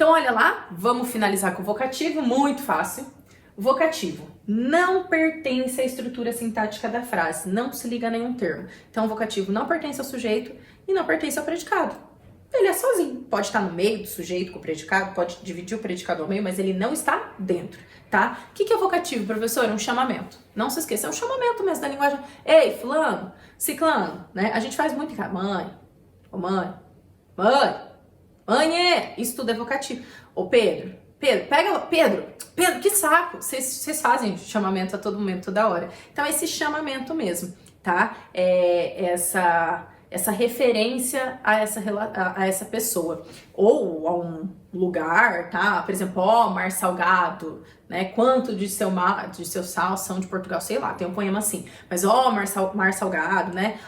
Então, olha lá, vamos finalizar com o vocativo, muito fácil. Vocativo não pertence à estrutura sintática da frase, não se liga a nenhum termo. Então, o vocativo não pertence ao sujeito e não pertence ao predicado. Ele é sozinho, pode estar no meio do sujeito com o predicado, pode dividir o predicado ao meio, mas ele não está dentro, tá? O que é vocativo, professor? É um chamamento. Não se esqueça, é um chamamento mesmo da linguagem. Ei, fulano, ciclano, né? A gente faz muito em casa. Mãe, ô mãe, mãe, isso tudo é vocativo. Ô Pedro, pega, Pedro, que saco. Vocês fazem chamamento a todo momento, toda hora. Então, esse chamamento mesmo, tá? Essa referência a essa pessoa, ou a um lugar, tá? Por exemplo, mar salgado, né? Quanto de seu sal são de Portugal, sei lá, tem um poema assim. Mas mar salgado, né?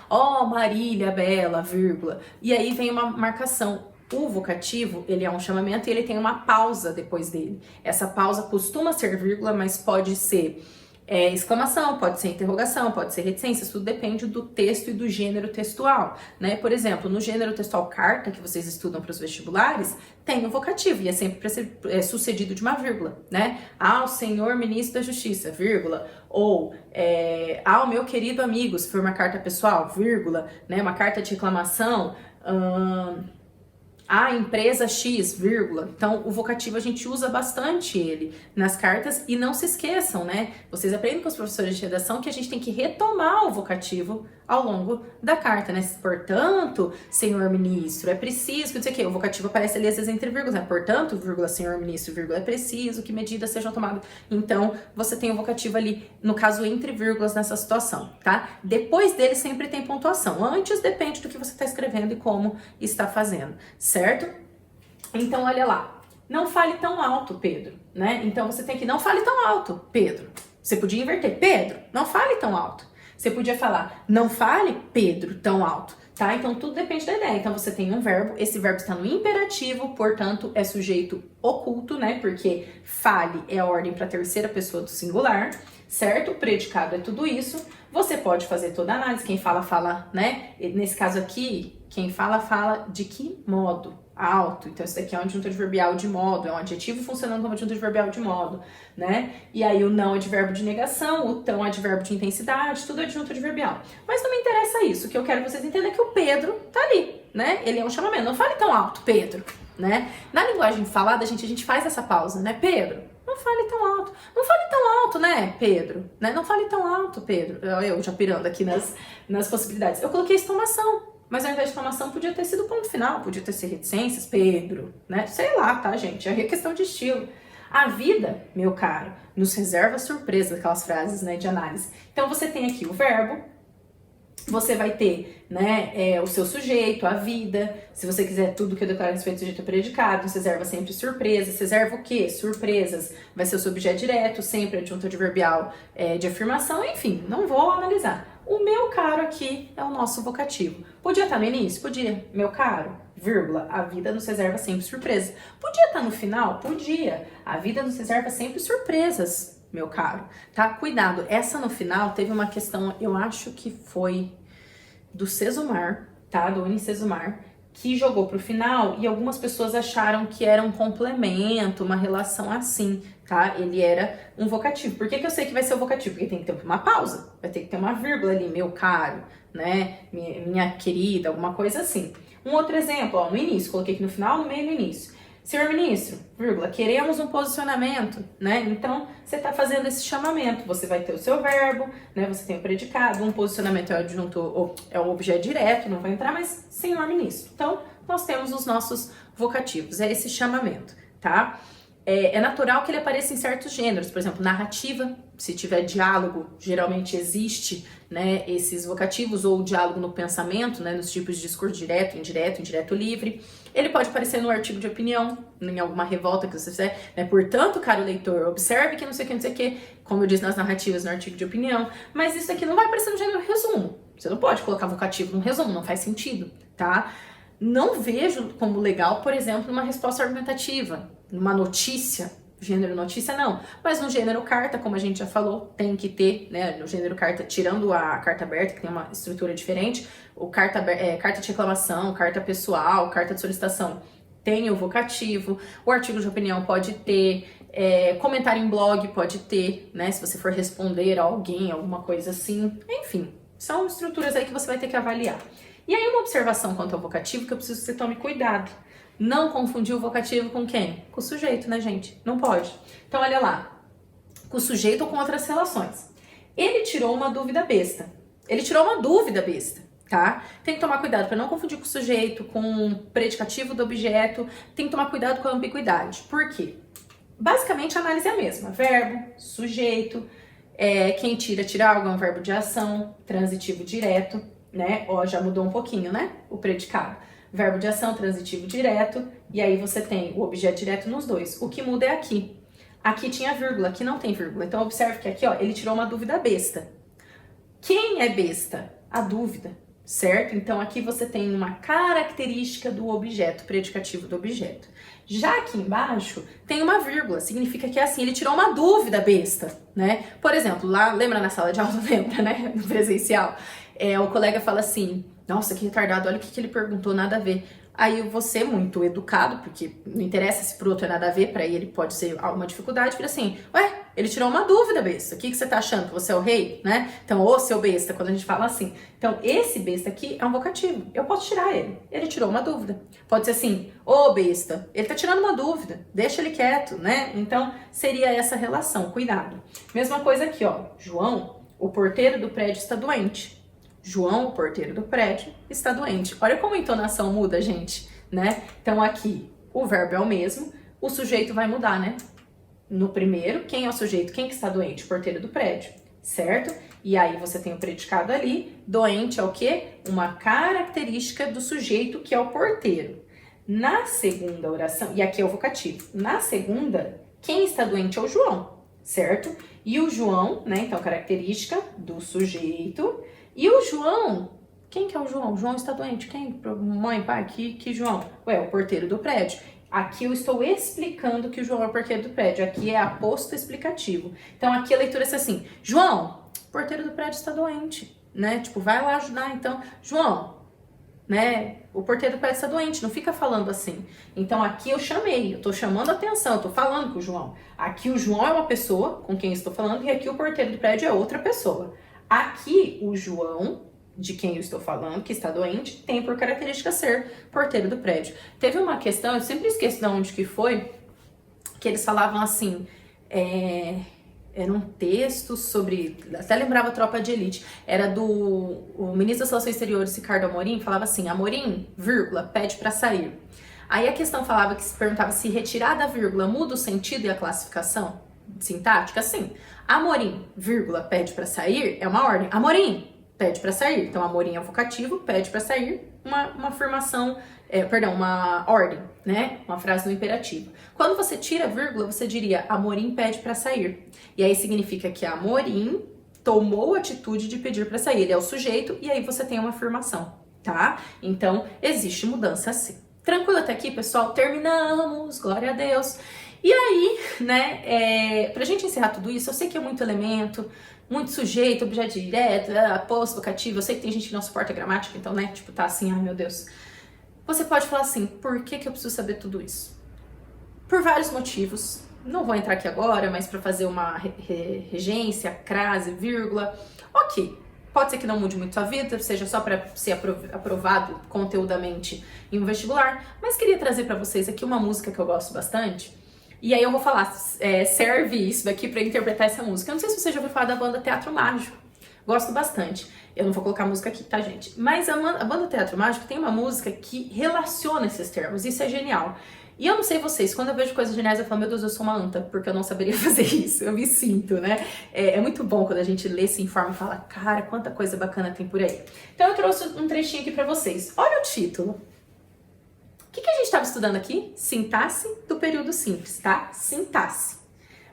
Marília bela, vírgula. E aí vem uma marcação. O vocativo, ele é um chamamento e ele tem uma pausa depois dele. Essa pausa costuma ser vírgula, mas pode ser exclamação, pode ser interrogação, pode ser reticência, isso tudo depende do texto e do gênero textual, né? Por exemplo, no gênero textual carta, que vocês estudam para os vestibulares, tem o vocativo e é sempre sucedido de uma vírgula, né? Ao senhor ministro da Justiça, vírgula, ou ao meu querido amigo, se for uma carta pessoal, vírgula, né? Uma carta de reclamação, a empresa X, vírgula. Então, o vocativo a gente usa bastante ele nas cartas e não se esqueçam, né? Vocês aprendem com os professores de redação que a gente tem que retomar o vocativo ao longo da carta, né? Portanto, senhor ministro, é preciso, não sei o quê. O vocativo aparece ali às vezes entre vírgulas, né? Portanto, vírgula, senhor ministro, vírgula, é preciso que medidas sejam tomadas. Então, você tem o vocativo ali, no caso, entre vírgulas nessa situação, tá? Depois dele sempre tem pontuação. Antes depende do que você está escrevendo e como está fazendo, certo? Então, olha lá. Não fale tão alto, Pedro, né? Então, você tem que não fale tão alto, Pedro. Você podia inverter. Pedro, não fale tão alto. Você podia falar, não fale, Pedro, tão alto, tá? Então, tudo depende da ideia. Então, você tem um verbo, esse verbo está no imperativo, portanto, é sujeito oculto, né? Porque fale é a ordem para a terceira pessoa do singular, certo? O predicado é tudo isso. Você pode fazer toda a análise. Quem fala, fala, né? Nesse caso aqui, quem fala, fala de que modo? Alto. Então, isso daqui é um adjunto adverbial de modo, é um adjetivo funcionando como adjunto adverbial de modo, né? E aí o não é advérbio de negação, o tão é advérbio de intensidade, tudo é adjunto adverbial. Mas não me interessa isso. O que eu quero que vocês entendam é que o Pedro tá ali, né? Ele é um chamamento. Não fale tão alto, Pedro, né? Na linguagem falada, a gente faz essa pausa, né? Pedro, não fale tão alto. Não fale tão alto, né, Pedro? Né? Não fale tão alto, Pedro. Eu já pirando aqui nas possibilidades. Eu coloquei exclamação. Mas ao invés de exclamação, podia ter sido ponto final, podia ter sido reticências, Pedro, né? Sei lá, tá, gente? É questão de estilo. A vida, meu caro, nos reserva surpresa, aquelas frases, né, de análise. Então, você tem aqui o verbo, você vai ter, né, o seu sujeito, a vida. Se você quiser tudo que eu declaro a respeito do sujeito predicado, você reserva sempre surpresa. Você reserva o quê? Surpresas. Vai ser o seu objeto direto, sempre adjunto adverbial de afirmação, enfim, não vou analisar. O meu caro aqui é o nosso vocativo. Podia estar no início? Podia. Meu caro, vírgula, a vida nos reserva sempre surpresas. Podia estar no final? Podia. A vida nos reserva sempre surpresas, meu caro. Tá? Cuidado, essa no final teve uma questão, eu acho que foi do Cesumar, tá? Do Unicesumar, que jogou pro final e algumas pessoas acharam que era um complemento, uma relação assim, tá? Ele era um vocativo. Por que eu sei que vai ser o vocativo? Porque tem que ter uma pausa, vai ter que ter uma vírgula ali, meu caro, né? Minha querida, alguma coisa assim. Um outro exemplo, ó, no início, coloquei aqui no final, no meio e no início. Senhor ministro, vírgula, queremos um posicionamento, né? Então, você está fazendo esse chamamento. Você vai ter o seu verbo, né? Você tem o predicado, um posicionamento é o adjunto, é o objeto direto, não vai entrar, mas senhor ministro. Então, nós temos os nossos vocativos, é esse chamamento, tá? É natural que ele apareça em certos gêneros, por exemplo, narrativa, se tiver diálogo, geralmente existe, né, esses vocativos, ou diálogo no pensamento, né, nos tipos de discurso direto, indireto livre. Ele pode aparecer no artigo de opinião, em alguma revolta que você fizer, né, portanto, caro leitor, observe que não sei o que, como eu disse nas narrativas, no artigo de opinião, mas isso aqui não vai aparecer no gênero resumo. Você não pode colocar vocativo no resumo, não faz sentido, tá? Não vejo como legal, por exemplo, uma resposta argumentativa, numa notícia, gênero notícia não, mas no gênero carta, como a gente já falou, tem que ter, né, no gênero carta, tirando a carta aberta, que tem uma estrutura diferente, carta de reclamação, carta pessoal, carta de solicitação, tem o vocativo, o artigo de opinião pode ter, comentário em blog pode ter, né? Se você for responder a alguém, alguma coisa assim. Enfim, são estruturas aí que você vai ter que avaliar. E aí uma observação quanto ao vocativo que eu preciso que você tome cuidado. Não confundir o vocativo com quem? Com o sujeito, né, gente? Não pode. Então, olha lá. Com o sujeito ou com outras relações. Ele tirou uma dúvida besta. Ele tirou uma dúvida besta, tá? Tem que tomar cuidado para não confundir com o sujeito, com o predicativo do objeto. Tem que tomar cuidado com a ambiguidade. Por quê? Basicamente, a análise é a mesma. Verbo, sujeito, quem tira algo é um verbo de ação, transitivo direto, né? Ó, já mudou um pouquinho, né? O predicado. Verbo de ação, transitivo direto, e aí você tem o objeto direto nos dois. O que muda é aqui. Aqui tinha vírgula, aqui não tem vírgula. Então, observe que aqui, ó, ele tirou uma dúvida besta. Quem é besta? A dúvida, certo? Então, aqui você tem uma característica do objeto, predicativo do objeto. Já aqui embaixo, tem uma vírgula, significa que é assim, ele tirou uma dúvida besta, né? Por exemplo, lá, lembra na sala de aula, lembra, né? No presencial, o colega fala assim, nossa, que retardado, olha o que ele perguntou, nada a ver. Aí você, muito educado, porque não interessa se pro outro é nada a ver, pra ele pode ser alguma dificuldade, vira assim, ué, ele tirou uma dúvida, besta, o que você tá achando, que você é o rei, né? Então, ô seu besta, quando a gente fala assim. Então, esse besta aqui é um vocativo, eu posso tirar ele, ele tirou uma dúvida. Pode ser assim, ô besta, ele tá tirando uma dúvida, deixa ele quieto, né? Então, seria essa relação, cuidado. Mesma coisa aqui, ó, João, o porteiro do prédio está doente. João, o porteiro do prédio, está doente. Olha como a entonação muda, gente, né? Então, aqui, o verbo é o mesmo, o sujeito vai mudar, né? No primeiro, quem é o sujeito? Quem que está doente? O porteiro do prédio, certo? E aí você tem o predicado ali, doente é o quê? Uma característica do sujeito que é o porteiro. Na segunda oração, e aqui é o vocativo, na segunda, quem está doente é o João, certo? E o João, né, então característica do sujeito, e o João, quem que é o João? O João está doente, quem? Mãe, pai, que João? Ué, o porteiro do prédio. Aqui eu estou explicando que o João é o porteiro do prédio, aqui é aposto explicativo. Então aqui a leitura é assim, João, o porteiro do prédio está doente, né? Tipo, vai lá ajudar, então, João, né? O porteiro do prédio está doente, não fica falando assim. Então aqui eu chamei, eu tô chamando a atenção, eu tô falando com o João. Aqui o João é uma pessoa com quem eu estou falando e aqui o porteiro do prédio é outra pessoa. Aqui o João, de quem eu estou falando, que está doente, tem por característica ser porteiro do prédio. Teve uma questão, eu sempre esqueço de onde que foi, que eles falavam assim, era um texto sobre, até lembrava a Tropa de Elite, era o ministro das Relações Exteriores, Ricardo Amorim, falava assim, Amorim, vírgula, pede para sair. Aí a questão falava que se perguntava se retirar da vírgula muda o sentido e a classificação sintática, assim, Amorim, vírgula, pede para sair, é uma ordem, Amorim, pede para sair. Então, Amorim é o vocativo, pede para sair, uma afirmação, uma ordem, né? Uma frase no imperativo. Quando você tira a vírgula, você diria Amorim pede para sair. E aí significa que Amorim tomou a atitude de pedir para sair. Ele é o sujeito e aí você tem uma afirmação, tá? Então, existe mudança sim. Tranquilo até aqui, pessoal? Terminamos, glória a Deus. E aí, né, pra gente encerrar tudo isso, eu sei que é muito elemento, muito sujeito, objeto direto, aposto, vocativo, eu sei que tem gente que não suporta gramática, então, né, tipo, tá assim, ai meu Deus. Você pode falar assim, por que eu preciso saber tudo isso? Por vários motivos, não vou entrar aqui agora, mas pra fazer uma regência, crase, vírgula, ok. Pode ser que não mude muito sua vida, seja só para ser aprovado conteudamente em um vestibular, mas queria trazer para vocês aqui uma música que eu gosto bastante. E aí eu vou falar, serve isso daqui para interpretar essa música. Eu não sei se você já ouviu falar da banda Teatro Mágico. Gosto bastante. Eu não vou colocar a música aqui, tá, gente? Mas a banda Teatro Mágico tem uma música que relaciona esses termos. Isso é genial. E eu não sei vocês, quando eu vejo coisas geniais, eu falo, meu Deus, eu sou uma anta, porque eu não saberia fazer isso. Eu me sinto, né? É muito bom quando a gente lê, se informa e fala, cara, quanta coisa bacana tem por aí. Então eu trouxe um trechinho aqui pra vocês. Olha o título. O que a gente estava estudando aqui? Sintaxe do período simples, tá? Sintaxe.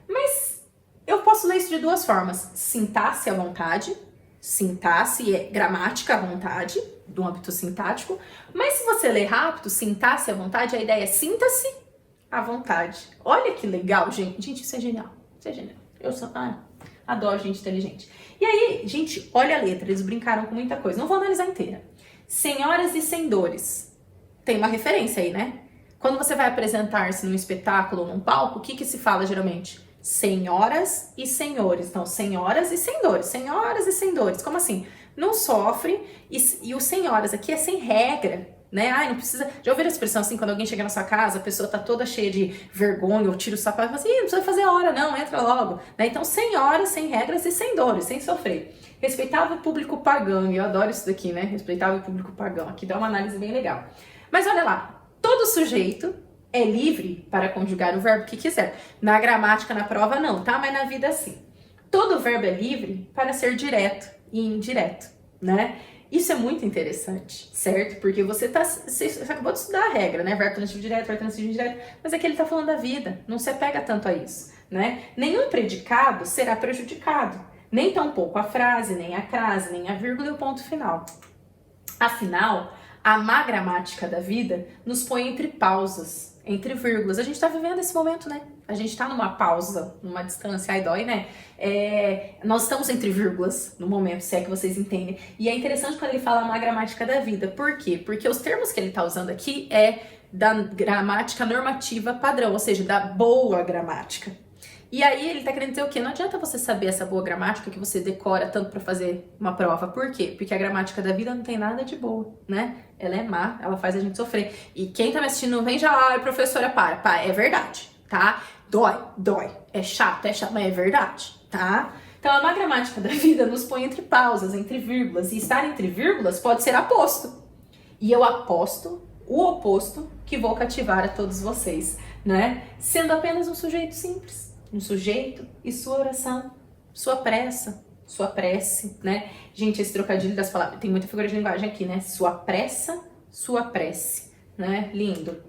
Mas eu posso ler isso de duas formas. Sintaxe à vontade. Sintaxe é gramática à vontade, do âmbito sintático. Mas se você ler rápido, sintaxe à vontade, a ideia é sinta-se à vontade. Olha que legal, gente. Gente, isso é genial. Isso é genial. Eu adoro gente inteligente. E aí, gente, olha a letra. Eles brincaram com muita coisa. Não vou analisar inteira. Senhoras e senhores. Tem uma referência aí, né? Quando você vai apresentar-se num espetáculo ou num palco, o que que se fala geralmente? Senhoras e senhores. Então, senhoras e senhores, senhoras e senhores. Como assim? Não sofre, e o senhoras aqui é sem regra, né? Ai, não precisa. Já ouviram a expressão assim, quando alguém chega na sua casa, a pessoa tá toda cheia de vergonha, ou tira o sapato e fala assim, não precisa fazer hora, não, entra logo. Né? Então, senhoras, sem regras e sem dores, sem sofrer. Respeitava o público pagão, e eu adoro isso daqui, né? Respeitava o público pagão. Aqui dá uma análise bem legal. Mas olha lá, todo sujeito é livre para conjugar o verbo que quiser. Na gramática, na prova, não, tá? Mas na vida, sim. Todo verbo é livre para ser direto e indireto, né? Isso é muito interessante, certo? Porque você acabou de estudar a regra, né? Verbo transitivo direto, verbo transitivo indireto, mas aqui ele tá falando da vida, não se apega tanto a isso, né? Nenhum predicado será prejudicado, nem tampouco a frase, nem a crase, nem a vírgula e o ponto final. Afinal, a má gramática da vida nos põe entre pausas, entre vírgulas. A gente tá vivendo esse momento, né? A gente tá numa pausa, numa distância, ai dói, né? Nós estamos entre vírgulas no momento, se é que vocês entendem. E é interessante quando ele fala a má gramática da vida. Por quê? Porque os termos que ele tá usando aqui é da gramática normativa padrão, ou seja, da boa gramática. E aí ele tá querendo dizer o quê? Não adianta você saber essa boa gramática que você decora tanto para fazer uma prova. Por quê? Porque a gramática da vida não tem nada de boa, né? Ela é má, ela faz a gente sofrer. E quem tá me assistindo não vem já, ai, professora, para. É verdade, tá? Dói. É chato, mas é verdade, tá? Então a má gramática da vida nos põe entre pausas, entre vírgulas. E estar entre vírgulas pode ser aposto. E eu aposto o oposto que vou cativar a todos vocês, né? Sendo apenas um sujeito simples. Um sujeito e sua oração, sua prece, né? Gente, esse trocadilho das palavras, tem muita figura de linguagem aqui, né? Sua pressa, sua prece, né? Lindo.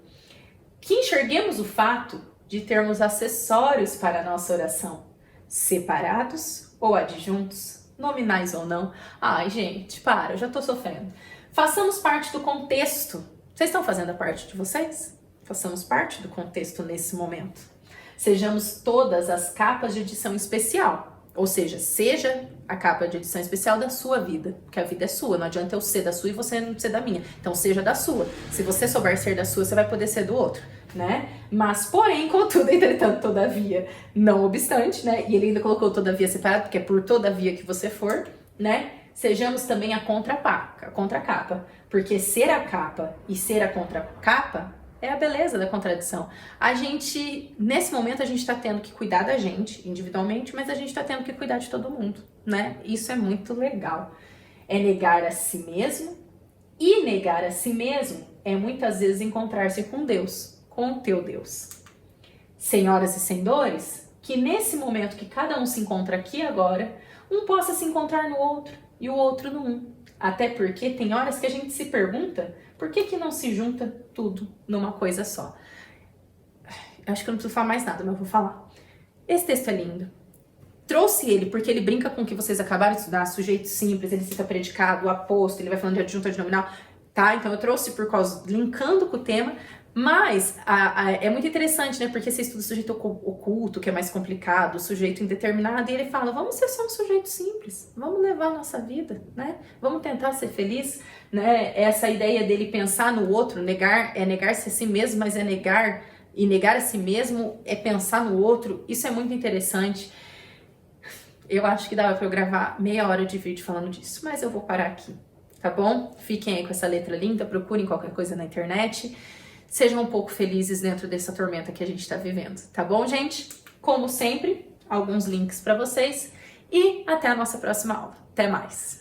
Que enxerguemos o fato de termos acessórios para a nossa oração, separados ou adjuntos, nominais ou não. Ai, gente, eu já tô sofrendo. Façamos parte do contexto. Vocês estão fazendo a parte de vocês? Façamos parte do contexto nesse momento. Sejamos todas as capas de edição especial, ou seja a capa de edição especial da sua vida, porque a vida é sua, não adianta eu ser da sua e você não ser da minha, então seja da sua. Se você souber ser da sua, você vai poder ser do outro, né? Mas, porém, contudo, entretanto, todavia, não obstante, né? E ele ainda colocou todavia separado, porque é por todavia que você for, né? Sejamos também a contracapa, porque ser a capa e ser a contracapa é a beleza da contradição. Nesse momento, a gente tá tendo que cuidar da gente, individualmente, mas a gente tá tendo que cuidar de todo mundo, né? Isso é muito legal. É negar a si mesmo, e negar a si mesmo é muitas vezes encontrar-se com Deus, com o teu Deus. Senhoras e senhores, que nesse momento que cada um se encontra aqui agora, um possa se encontrar no outro, e o outro no um. Até porque tem horas que a gente se pergunta por que não se junta tudo numa coisa só. Acho que eu não preciso falar mais nada, mas eu vou falar. Esse texto é lindo. Trouxe ele porque ele brinca com o que vocês acabaram de estudar, sujeito simples, ele cita predicado, aposto, ele vai falando de adjunto adnominal, tá? Então eu trouxe por causa, linkando com o tema, mas é muito interessante, né? Porque você estuda o sujeito oculto, que é mais complicado, o sujeito indeterminado, e ele fala, vamos ser só um sujeito simples, vamos levar a nossa vida, né? Vamos tentar ser feliz, né? Essa ideia dele pensar no outro, negar-se a si mesmo, mas é negar a si mesmo é pensar no outro, isso é muito interessante. Eu acho que dava pra eu gravar meia hora de vídeo falando disso, mas eu vou parar aqui, tá bom? Fiquem aí com essa letra linda, procurem qualquer coisa na internet. Sejam um pouco felizes dentro dessa tormenta que a gente está vivendo, tá bom, gente? Como sempre, alguns links para vocês e até a nossa próxima aula. Até mais!